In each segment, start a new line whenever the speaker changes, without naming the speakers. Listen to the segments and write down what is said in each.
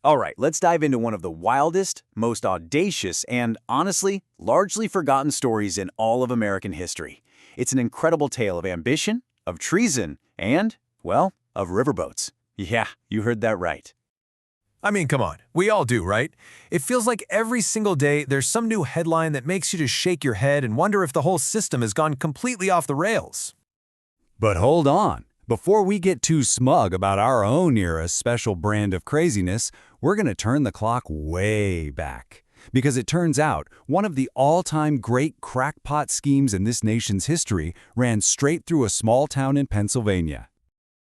All right, let's dive into one of the wildest, most audacious, and honestly, largely forgotten stories in all of American history. It's an incredible tale of ambition, of treason, and, well, of riverboats. Yeah, you heard that right.
I mean, come on. We all do, right? It feels like every single day there's some new headline that makes you just shake your head and wonder if the whole system has gone completely off the rails.
But hold on. Before we get too smug about our own era's special brand of craziness, we're going to turn the clock way back. Because it turns out, one of the all-time great crackpot schemes in this nation's history ran straight through a small town in Pennsylvania.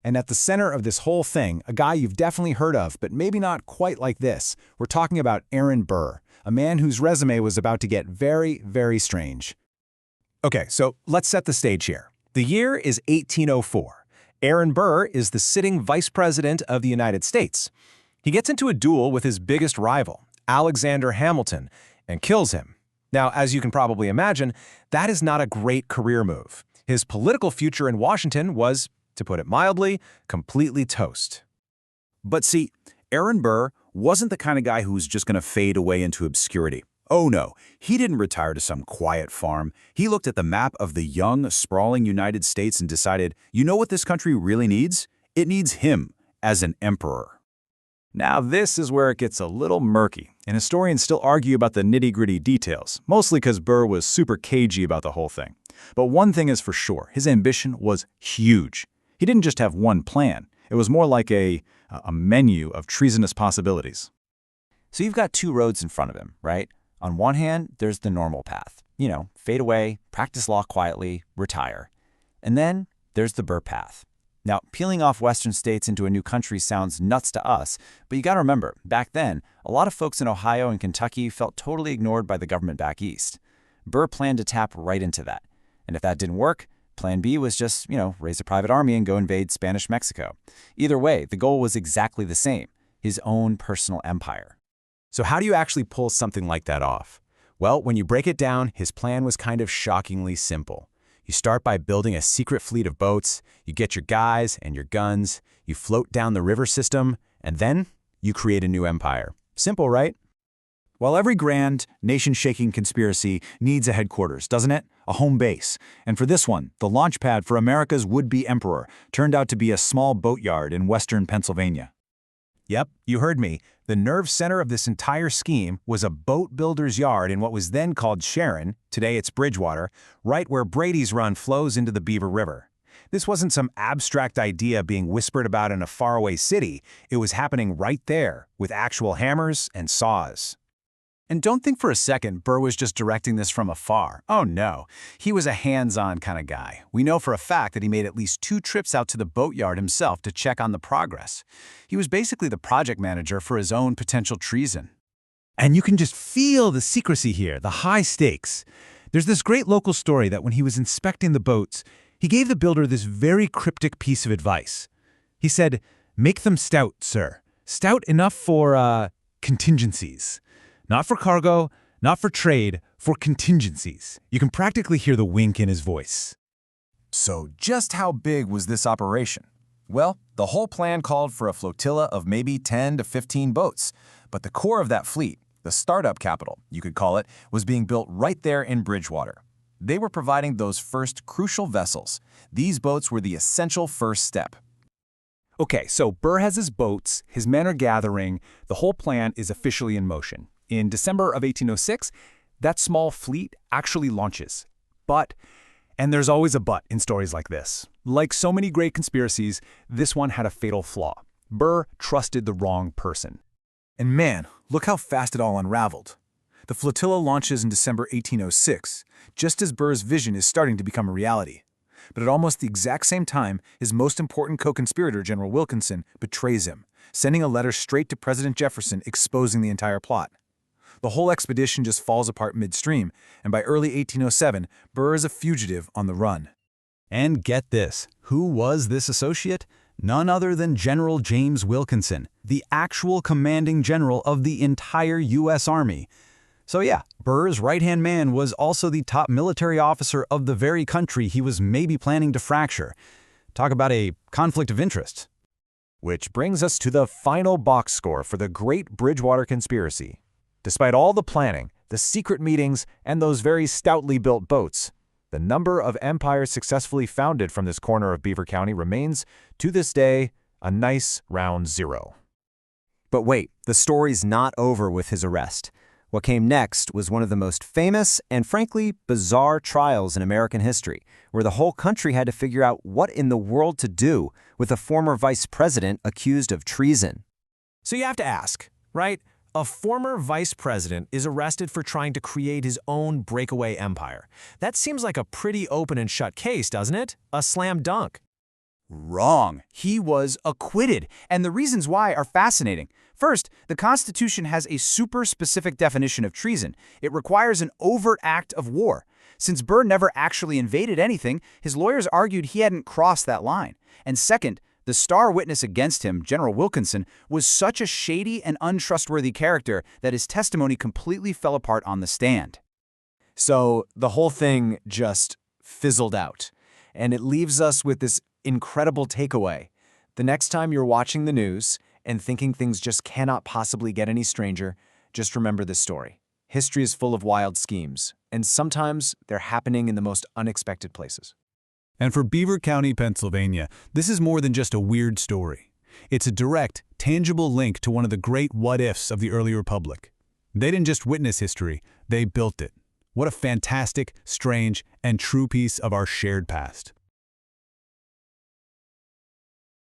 And at the center of this whole thing, a guy you've definitely heard of, but maybe not quite like this. We're talking about Aaron Burr, a man whose resume was about to get very, very strange. Okay, so let's set the stage here. The year is 1804. Aaron Burr is the sitting vice president of the United States. He gets into a duel with his biggest rival, Alexander Hamilton, and kills him. Now, as you can probably imagine, that is not a great career move. His political future in Washington was, to put it mildly, completely toast.
But see, Aaron Burr wasn't the kind of guy who was just going to fade away into obscurity. Oh no, he didn't retire to some quiet farm. He looked at the map of the young, sprawling United States and decided, you know what this country really needs? It needs him as an emperor.
Now this is where it gets a little murky, and historians still argue about the nitty-gritty details, mostly because Burr was super cagey about the whole thing. But one thing is for sure, his ambition was huge. He didn't just have one plan. It was more like a menu of treasonous possibilities.
So you've got two roads in front of him, right? On one hand, there's the normal path. You know, fade away, practice law quietly, retire. And then there's the Burr path. Now, peeling off Western states into a new country sounds nuts to us, but you gotta remember, back then, a lot of folks in Ohio and Kentucky felt totally ignored by the government back east. Burr planned to tap right into that. And if that didn't work, Plan B was just, raise a private army and go invade Spanish Mexico. Either way, the goal was exactly the same, his own personal empire.
So how do you actually pull something like that off? Well, when you break it down, his plan was kind of shockingly simple. You start by building a secret fleet of boats, you get your guys and your guns, you float down the river system, and then you create a new empire. Simple, right?
While every grand, nation-shaking conspiracy needs a headquarters, doesn't it? A home base. And for this one, the launch pad for America's would-be emperor turned out to be a small boatyard in western Pennsylvania.
Yep, you heard me. The nerve center of this entire scheme was a boat builder's yard in what was then called Sharon, today it's Bridgewater, right where Brady's Run flows into the Beaver River. This wasn't some abstract idea being whispered about in a faraway city. It was happening right there, with actual hammers and saws. And don't think for a second Burr was just directing this from afar. Oh no, he was a hands-on kind of guy. We know for a fact that he made at least 2 trips out to the boatyard himself to check on the progress. He was basically the project manager for his own potential treason. And you can just feel the secrecy here, the high stakes. There's this great local story that when he was inspecting the boats, he gave the builder this very cryptic piece of advice. He said, "Make them stout, sir. Stout enough for, contingencies. Not for cargo, not for trade, for contingencies." You can practically hear the wink in his voice. So just how big was this operation? Well, the whole plan called for a flotilla of maybe 10 to 15 boats. But the core of that fleet, the startup capital, you could call it, was being built right there in Bridgewater. They were providing those first crucial vessels. These boats were the essential first step. Okay, so Burr has his boats, his men are gathering, the whole plan is officially in motion. In December of 1806, that small fleet actually launches. But, and there's always a but in stories like this. Like so many great conspiracies, this one had a fatal flaw. Burr trusted the wrong person. And man, look how fast it all unraveled. The flotilla launches in December 1806, just as Burr's vision is starting to become a reality. But at almost the exact same time, his most important co-conspirator, General Wilkinson, betrays him, sending a letter straight to President Jefferson exposing the entire plot. The whole expedition just falls apart midstream, and by early 1807, Burr is a fugitive on the run.
And get this, who was this associate? None other than General James Wilkinson, the actual commanding general of the entire U.S. Army. So yeah, Burr's right-hand man was also the top military officer of the very country he was maybe planning to fracture. Talk about a conflict of interest.
Which brings us to the final box score for the Great Bridgewater Conspiracy. Despite all the planning, the secret meetings, and those very stoutly built boats, the number of empires successfully founded from this corner of Beaver County remains, to this day, a nice round 0.
But wait, the story's not over with his arrest. What came next was one of the most famous and frankly bizarre trials in American history, where the whole country had to figure out what in the world to do with a former vice president accused of treason.
So you have to ask, right? A former vice president is arrested for trying to create his own breakaway empire. That seems like a pretty open and shut case, doesn't it? A slam dunk.
Wrong. He was acquitted, and the reasons why are fascinating. First, the Constitution has a super specific definition of treason. It requires an overt act of war. Since Burr never actually invaded anything, his lawyers argued he hadn't crossed that line. And second, the star witness against him, General Wilkinson, was such a shady and untrustworthy character that his testimony completely fell apart on the stand.
So the whole thing just fizzled out. And it leaves us with this incredible takeaway. The next time you're watching the news and thinking things just cannot possibly get any stranger, just remember this story. History is full of wild schemes, and sometimes they're happening in the most unexpected places.
And for Beaver County, Pennsylvania, this is more than just a weird story. It's a direct, tangible link to one of the great what-ifs of the early republic. They didn't just witness history, they built it. What a fantastic, strange, and true piece of our shared past.